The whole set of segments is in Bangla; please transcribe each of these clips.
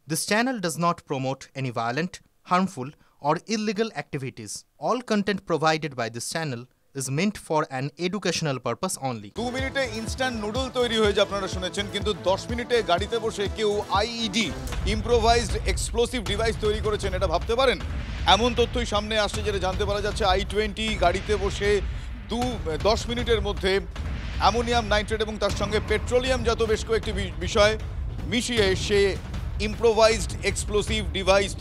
This channel does not promote any violent, harmful, or illegal activities. All content provided by this channel is meant for an educational purpose only. 2 মিনিটে ইনস্ট্যান্ট নুডল তৈরি হয়ে যায় আপনারা শুনেছেন, কিন্তু 10 মিনিটে গাড়িতে বসে কেউ আইইডি ইম্প্রোভাইজড এক্সপ্লোসিভ ডিভাইস তৈরি করেছেন, এটা ভাবতে পারেন? এমন তথ্যই সামনে আসছে যেটা জানতে পারা যাচ্ছে i20 গাড়িতে বসে 10 মিনিটের মধ্যে অ্যামোনিয়াম নাইট্রেট এবং তার সঙ্গে পেট্রোলিয়াম জাত বেশ কয়েকটি বিষয় মিশিয়ে সে ইম্প্রোভাইজড এক্সপ্লোসিভ ডিভাইস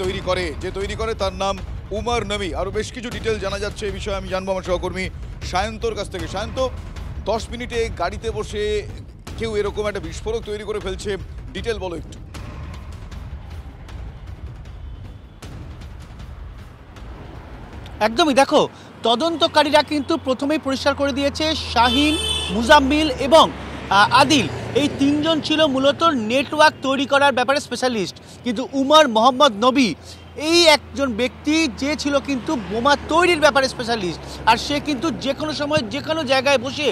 তৈরি করে তার নাম উমর নবী। আরও বেশ কিছু ডিটেল জানা যাচ্ছে এই বিষয়ে আমি জানবো আমার সহকর্মী সায়ন্তর কাছ থেকে। সায়ন্ত, 10 মিনিটে গাড়িতে বসে কেউ এরকম একটা বিস্ফোরক তৈরি করে ফেলছে, ডিটেল বলো একটু। একদমই, দেখো তদন্তকারীরা কিন্তু প্রথমেই পরিষ্কার করে দিয়েছে শাহিন, মুজাম্মিল এবং আদিল এই তিনজন ছিল মূলত নেটওয়ার্ক তৈরি করার ব্যাপারে স্পেশালিস্ট, কিন্তু উমর মোহাম্মদ নবী এই একজন ব্যক্তি যে ছিল কিন্তু বোমা তৈরির ব্যাপারে স্পেশালিস্ট, আর সে কিন্তু যে কোনো সময় যে কোনো জায়গায় বসে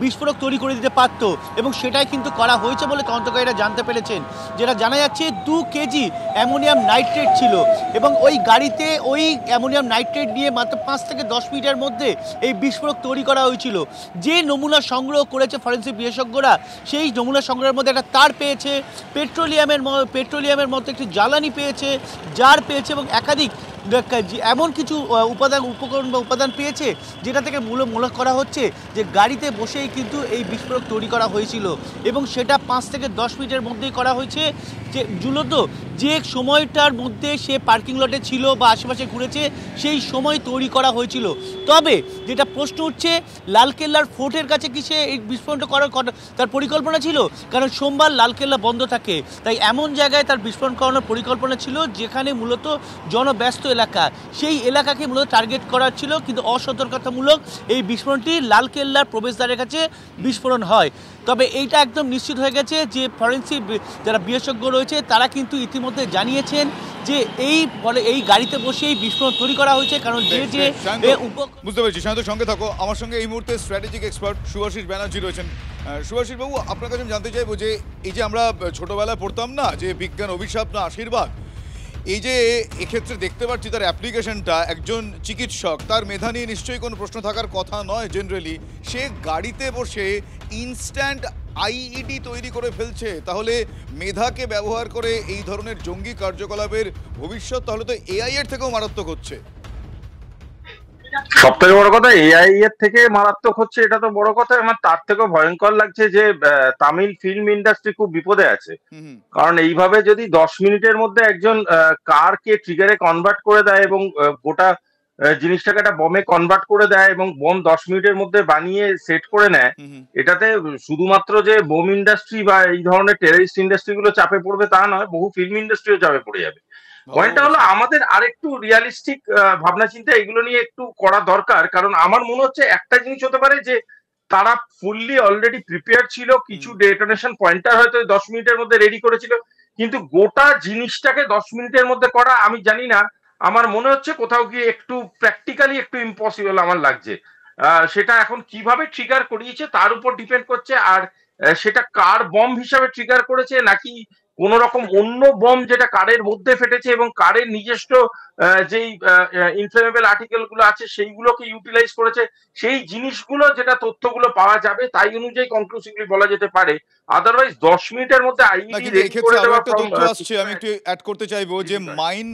বিস্ফোরক তৈরি করে দিতে পারত এবং সেটাই কিন্তু করা হয়েছে বলে তদন্তকারীরা জানতে পেরেছেন। যেটা জানা যাচ্ছে 2 কেজি অ্যামোনিয়াম নাইট্রেট ছিল এবং ওই গাড়িতে ওই অ্যামোনিয়াম নাইট্রেট নিয়ে মাত্র 5 থেকে 10 মিনিটের মধ্যে এই বিস্ফোরক তৈরি করা হয়েছিল। যে নমুনা সংগ্রহ করেছে ফরেন্সিক বিশেষজ্ঞরা, সেই নমুনা সংগ্রহের মধ্যে একটা তার পেয়েছে, পেট্রোলিয়ামের মতো একটি জ্বালানি পেয়েছে, জার পেয়েছে এবং একাধিক এমন কিছু উপকরণ বা উপাদান পেয়েছে যেটা থেকে মূলত করা হচ্ছে যে গাড়িতে বসেই কিন্তু এই বিস্ফোরক তৈরি করা হয়েছিল এবং সেটা 5 থেকে 10 মিনিটের মধ্যেই করা হয়েছে। যে মূলত যে সময়টার মধ্যে সে পার্কিং লটে ছিল বা আশেপাশে ঘুরেছে সেই সময় তৈরি করা হয়েছিল। তবে যেটা প্রশ্ন উঠছে, লালকেল্লার ফোর্টের কাছে কি সে এই বিস্ফোরণটা করার তার পরিকল্পনা ছিল? কারণ সোমবার লালকেল্লা বন্ধ থাকে, তাই এমন জায়গায় তার বিস্ফোরণ করানোর পরিকল্পনা ছিল যেখানে মূলত জনব্যস্ত এলাকা, সেই এলাকাকে মূলত টার্গেট করা ছিল, কিন্তু অসতর্কতামূলক এই বিস্ফোরণটি লালকেল্লার প্রবেশদ্বারের কাছে বিস্ফোরণ হয়। তবে এইটা একদম নিশ্চিত হয়ে গেছে যে ফরেন্সিক যারা বিশেষজ্ঞ রয়েছে তারা কিন্তু ইতিমধ্যে জানিয়েছেন যে এই গাড়িতে বসেই বিস্ফোরণ তৈরি করা হয়েছে। কারণ বুঝতে পেরেছি। শান্ত, সঙ্গে থাকো। আমার সঙ্গে এই মুহূর্তে স্ট্র্যাটেজিক এক্সপার্ট শুভাশিস ব্যানার্জি রয়েছেন। শুভাশিস বাবু, আপনার কাছে আমি জানতে চাইবো যে এই যে আমরা ছোটবেলায় পড়তাম না যে বিজ্ঞান অভিশাপ না আশীর্বাদ, এই যে এক্ষেত্রে দেখতে পাচ্ছি তার অ্যাপ্লিকেশনটা, একজন চিকিৎসক, তার মেধা নিয়ে নিশ্চয়ই কোনো প্রশ্ন থাকার কথা নয় জেনারেলি, সে গাড়িতে বসে ইনস্ট্যান্ট আইইডি তৈরি করে ফেলছে। তাহলে মেধাকে ব্যবহার করে এই ধরনের জঙ্গি কার্যকলাপের ভবিষ্যৎ তাহলে তো এআই এর থেকেও মারাত্মক হচ্ছে। সব থেকে বড় কথা, এআই এর থেকে মারাত্মক হচ্ছে, এটা তো বড় কথা। আমার তার থেকেও ভয়ঙ্কর লাগছে যে তামিল ফিল্ম ইন্ডাস্ট্রি খুব বিপদে আছে। কারণ এইভাবে যদি 10 মিনিটের মধ্যে একজন কারকে ট্রিগারে কনভার্ট করে দেয় এবং গোটা জিনিসটাকে একটা বমে কনভার্ট করে দেয় এবং বোম 10 মিনিটের মধ্যে বানিয়ে সেট করে নেয়, এটাতে শুধুমাত্র যে বোম ইন্ডাস্ট্রি বা এই ধরনের টেররিস্ট ইন্ডাস্ট্রি গুলো চাপে পড়বে তা নয়, বহু ফিল্ম ইন্ডাস্ট্রিও চাপে পড়ে যাবে। পয়েন্টটা হলো আমাদের আরেকটু রিয়ালিস্টিক ভাবনা চিন্তা এগুলো নিয়ে একটু করা দরকার। কারণ আমার মনে হচ্ছে একটা জিনিস হতে পারে যে তারা ফুললি অলরেডি প্রিপেয়ার ছিল, কিছু ডেটোনেশন পয়েন্টার হয়তো 10 মিনিটের মধ্যে রেডি করেছিল, কিন্তু গোটা জিনিসটাকে 10 মিনিটের মধ্যে করা আমি জানি না, আমার মনে হচ্ছে কোথাও গিয়ে একটু প্র্যাকটিক্যালি একটু ইম্পসিবল আমার লাগছে। সেটা এখন কিভাবে ট্রিগার করিয়েছে তার উপর ডিপেন্ড করছে, আর সেটা কার বম হিসাবে ট্রিগার করেছে নাকি কোন রকম অন্য বম যেটা কারের মধ্যে ফেটেছে এবং কারের নিজস্ব যেই ইনফ্লেমেবল আর্টিকেল গুলো আছে সেইগুলোকে ইউটিলাইজ করেছে, সেই জিনিসগুলো যেটা তথ্যগুলো পাওয়া যাবে তাই অনুযায়ী কনক্লুসিভলি বলা যেতে পারে। আদারওয়াইজ 10 মিনিটের মধ্যে আইইডি রেডি করে দেওয়া আসছে। আমি একটু অ্যাড করতে চাইবো যে মাইন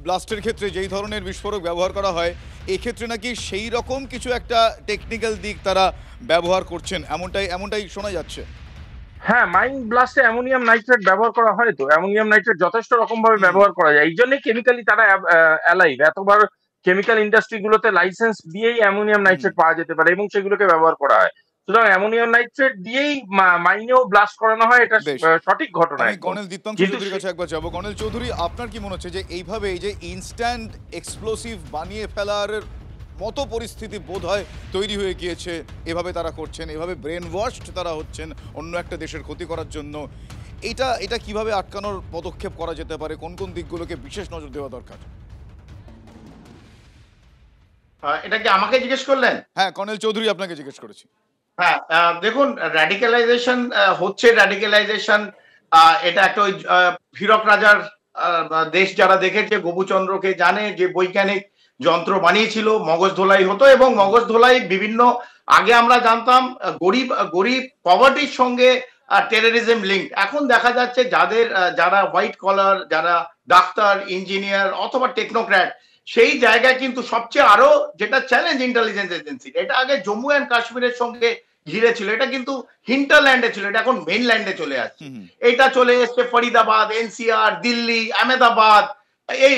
ব্লাস্টের ক্ষেত্রে যেই ধরনের বিস্ফোরক ব্যবহার করা হয়, এই ক্ষেত্রে নাকি সেই রকম কিছু একটা টেকনিক্যাল দিক তারা ব্যবহার করছেন, এমনটাই শোনা যাচ্ছে। হ্যাঁ, মাইন ব্লাস্টে অ্যামোনিয়াম নাইট্রেট ব্যবহার করা হয়। তো অ্যামোনিয়াম নাইট্রেট যথেষ্ট রকম ভাবে ব্যবহার করা যায়, এই জন্যই কেমিক্যালি তারা অ্যালাইভ। এতবার কেমিক্যাল ইন্ডাস্ট্রি গুলোতে লাইসেন্স দিয়েই অ্যামোনিয়াম নাইট্রেট পাওয়া যেতে পারে এবং সেগুলোকে ব্যবহার করা হয়। সুতরাং অ্যামোনিয়াম নাইট্রেট দিয়েই মাইনেও ব্লাস্ট করানো হয়, এটা সঠিক ঘটনা। গণেল দীপ্তাংশু চৌধুরীর কাছে একবার যাবো। গণেল চৌধুরী, আপনার কি মনে হচ্ছে যে এইভাবে এই যে ইনস্ট্যান্ট এক্সপ্লোসিভ বানিয়ে ফেলার মতো পরিস্থিতি বোধ হয় তৈরি হয়ে গিয়েছে, এভাবে তারা করছেন, এভাবে ব্রেন ওয়াশড তারা হচ্ছেন অন্য একটা দেশের ক্ষতি করার জন্য, এটা কিভাবে আটকানোর পদক্ষেপ করা যেতে পারে? কোন কোন দিকগুলোকে বিশেষ নজর দেওয়া দরকার? এটা কি আমাকে জিজ্ঞেস করলেন? হ্যাঁ, কর্নেল চৌধুরী আপনাকে জিজ্ঞেস করেছি। হ্যাঁ, দেখুন, র্যাডিক্যালাইজেশন হচ্ছে, র্যাডিক্যালাইজেশন এটা একটা ওই হীরক রাজার দেশ যারা দেখেছে, গোপুচন্দ্রকে জানে, যে বৈজ্ঞানিক যন্ত্র বানিয়েছিল, মগজ ধোলাই হতো এবং মগজ ধোলাই বিভিন্ন, আগে আমরা জানতাম গরিব পভার্টির সঙ্গে টেররিজম লিঙ্ক। এখন দেখা যাচ্ছে যারা হোয়াইট কলার, যারা ডাক্তার, ইঞ্জিনিয়ার অথবা টেকনোক্র্যাট, সেই জায়গায় কিন্তু সবচেয়ে আরো যেটা চ্যালেঞ্জ ইন্টেলিজেন্স এজেন্সি, এটা আগে জম্মু অ্যান্ড কাশ্মীরের সঙ্গে ঘিরে ছিল, এটা কিন্তু হিন্টারল্যান্ডে ছিল, এটা এখন মেইনল্যান্ডে চলে আসছে। এটা চলে এসছে ফরিদাবাদ, এনসিআর, দিল্লি, আহমেদাবাদ, এই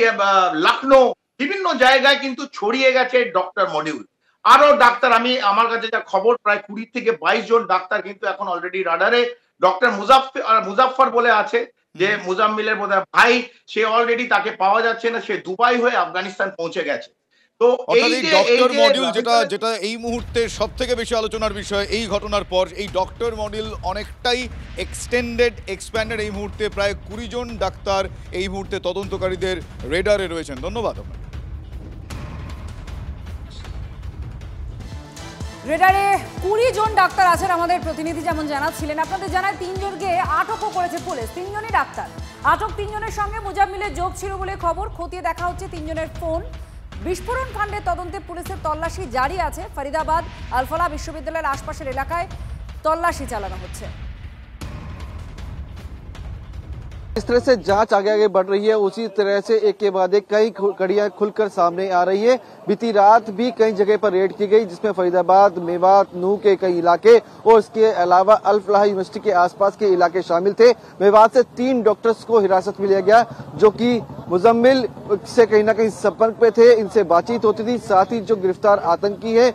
লখনৌ, বিভিন্ন জায়গায় কিন্তু ছড়িয়ে গেছে ডক্টর মডিউল। আরো ডাক্তার, আমার কাছে যা খবর, প্রায় 20 থেকে 22 জন ডাক্তার কিন্তু এখন অলরেডি রাডারে। ডক্টর মুজাফফর বলে আছে, যে মুজাম্মিলের বোধহয় ভাই, সে অলরেডি, তাকে পাওয়া যাচ্ছে না, সে দুবাই হয়ে আফগানিস্তান পৌঁছে গেছে। তো এই যে ডক্টর মডিউল যেটা এই মুহূর্তে সব থেকে বেশি আলোচনার বিষয়, এই ঘটনার পর এই ডক্টর মডিউল অনেকটাই এক্সপ্যান্ডেড। এই মুহূর্তে প্রায় 20 জন ডাক্তার এই মুহূর্তে তদন্তকারীদের রেডারে রয়েছেন। ধন্যবাদ আপনাকে। রেডারে 20 জন ডাক্তার আছেন, আমাদের প্রতিনিধি যেমন জানাচ্ছিলেন। আপনাদের জানায় 3 জনকে আটকও করেছে পুলিশ, 3 জনই ডাক্তার। আটক 3 জনের সঙ্গে মুজাম্মিলের যোগ ছিল বলে খবর। খতিয়ে দেখা হচ্ছে 3 জনের ফোন। বিস্ফোরণ কাণ্ডের তদন্তে পুলিশের তল্লাশি জারি আছে। ফরিদাবাদ আলফালা বিশ্ববিদ্যালয়ের আশপাশের এলাকায় তল্লাশি চালানো হচ্ছে। इस तरह से जांच आगे आगे बढ़ रही है, उसी तरह से एक के बाद एक कई कड़ियां खुलकर सामने आ रही है। बीती रात भी कई जगह पर रेड की गई, जिसमें फरीदाबाद, मेवात, नूह के कई इलाके और इसके अलावा अल फलाह यूनिवर्सिटी के आसपास के इलाके शामिल थे। मेवात से 3 डॉक्टर्स को हिरासत में लिया गया, जो कि मुजम्मिल से कहीं ना कहीं संपर्क पे थे, इनसे बातचीत होती थी। साथ ही जो गिरफ्तार आतंकी है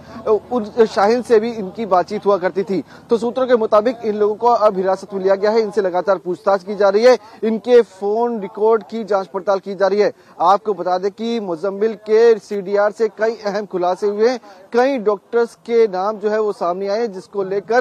शाहिन से भी इनकी बातचीत हुआ करती थी। तो सूत्रों के मुताबिक इन लोगों को अब हिरासत में लिया गया है, इनसे लगातार पूछताछ की जा रही है, इनके फोन रिकॉर्ड की जांच पड़ताल की जा रही है। आपको बता दें कि मुजम्मिल के सीडीआर से कई अहम खुलासे हुए हैं, कई डॉक्टर्स के नाम जो है वो सामने आए, जिसको लेकर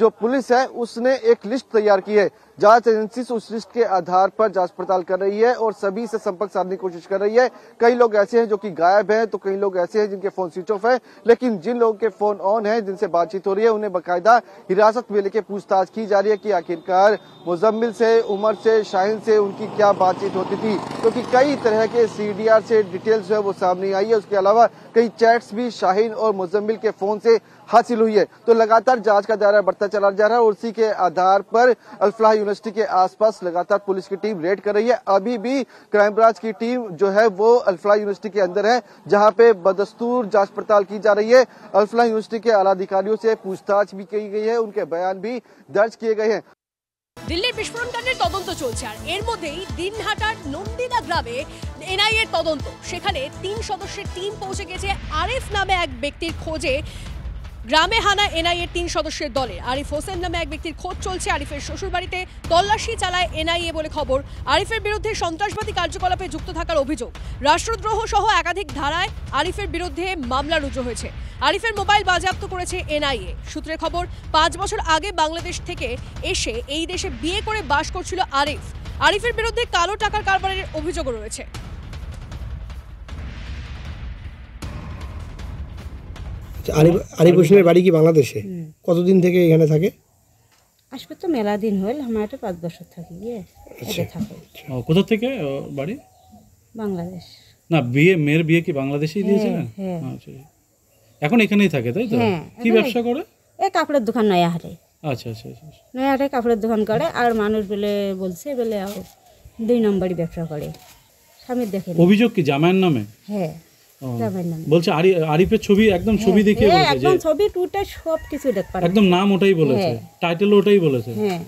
जो पुलिस है उसने एक लिस्ट तैयार की है। जांच एजेंसी उस लिस्ट के आधार पर जांच पड़ताल कर रही है और सभी से संपर्क साधने की कोशिश कर रही है। कई लोग ऐसे हैं जो कि गायब हैं, तो कई लोग ऐसे हैं जिनके फोन स्विच ऑफ है, लेकिन जिन लोगों के फोन ऑन है, जिनसे बातचीत हो रही है, उन्हें बाकायदा हिरासत में लेकर पूछताछ की जा रही है कि आखिरकार मुजम्मिल से, उमर से, शाहिन से उनकी क्या बातचीत होती थी, क्योंकि कई तरह के सीडीआर से डिटेल्स जो है वो सामने आई है। उसके अलावा कई चैट्स भी शाहिन और मुजम्मिल के फोन से हासिल हुई है। तो लगातार जांच का दायरा बढ़ता चला जा रहा है और उसी के आधार पर अल फलाह यूनिवर्सिटी के आसपास लगातार पुलिस की टीम रेड कर रही है। अभी भी क्राइम ब्रांच की टीम जो है वो अल फलाह यूनिवर्सिटी के अंदर है, जहां पे बदस्तूर जांच पड़ताल की जा रही है। अल फलाह यूनिवर्सिटी के आला अधिकारियों से पूछताछ भी की गई है, उनके बयान भी दर्ज किए गए हैं। দিল্লির বিস্ফোরণকাণ্ডের তদন্ত চলছে, আর এর মধ্যেই দিনহাটার নন্দিনা গ্রামে এনআইএ এর তদন্ত। সেখানে 3 সদস্যের টিম পৌঁছে গেছে আরিফ নামে এক ব্যক্তির খোঁজে। গ্রামে হানা এনআইএ 3 সদস্যের দলের। আরিফ হোসেন নামে এক ব্যক্তির খোঁজ চলছে। আরিফের শ্বশুরবাড়িতে তল্লাশি চালায় এনআইএ বলে খবর। আরিফের বিরুদ্ধে সন্ত্রাসবাদী কার্যকলাপে যুক্ত থাকার অভিযোগ, রাষ্ট্রদ্রোহ সহ একাধিক ধারায় আরিফের বিরুদ্ধে মামলা রুজু হয়েছে। আরিফের মোবাইল বাজেয়াপ্ত করেছে এনআইএ। সূত্রের খবর, 5 বছর আগে বাংলাদেশ থেকে এসে এই দেশে বিয়ে করে বাস করছিল আরিফ। আরিফের বিরুদ্ধে কালো টাকার কারবারের অভিযোগও রয়েছে। আরিফ হোসেনের বাড়ি কি বাংলাদেশে? কতদিন থেকে এখানে থাকে? আসবে তো মেলা দিন হল, আমরা তো 5 বছর থাকি। কোথা থেকে বাড়ি? বাংলাদেশ। না, মেয়ের বিয়ে কি বাংলাদেশেই দিয়েছিলেন? আচ্ছা, এখন এখানেই থাকে তাই তো? কি ব্যবসা করে? এই কাপড়ের দোকান নয়াহাটে। আচ্ছা আচ্ছা আচ্ছা, নয়াহাটে কাপড়ের দোকান করে। আর মানুষ বলছে 2 নম্বরই ব্যবসা করে। স্বামীর দেখে অভিযোগ কি জামাইয়ের নামে? হ্যাঁ, জামাইয়ের নামে। বলছে আরিফের ছবি, একদম ছবি দেখিয়ে বলছে, একদম ছবি টুটে সব কিছু দেখতে পারে, একদম নাম ওটাই বলেছে, টাইটেল ওটাই বলেছে। হ্যাঁ।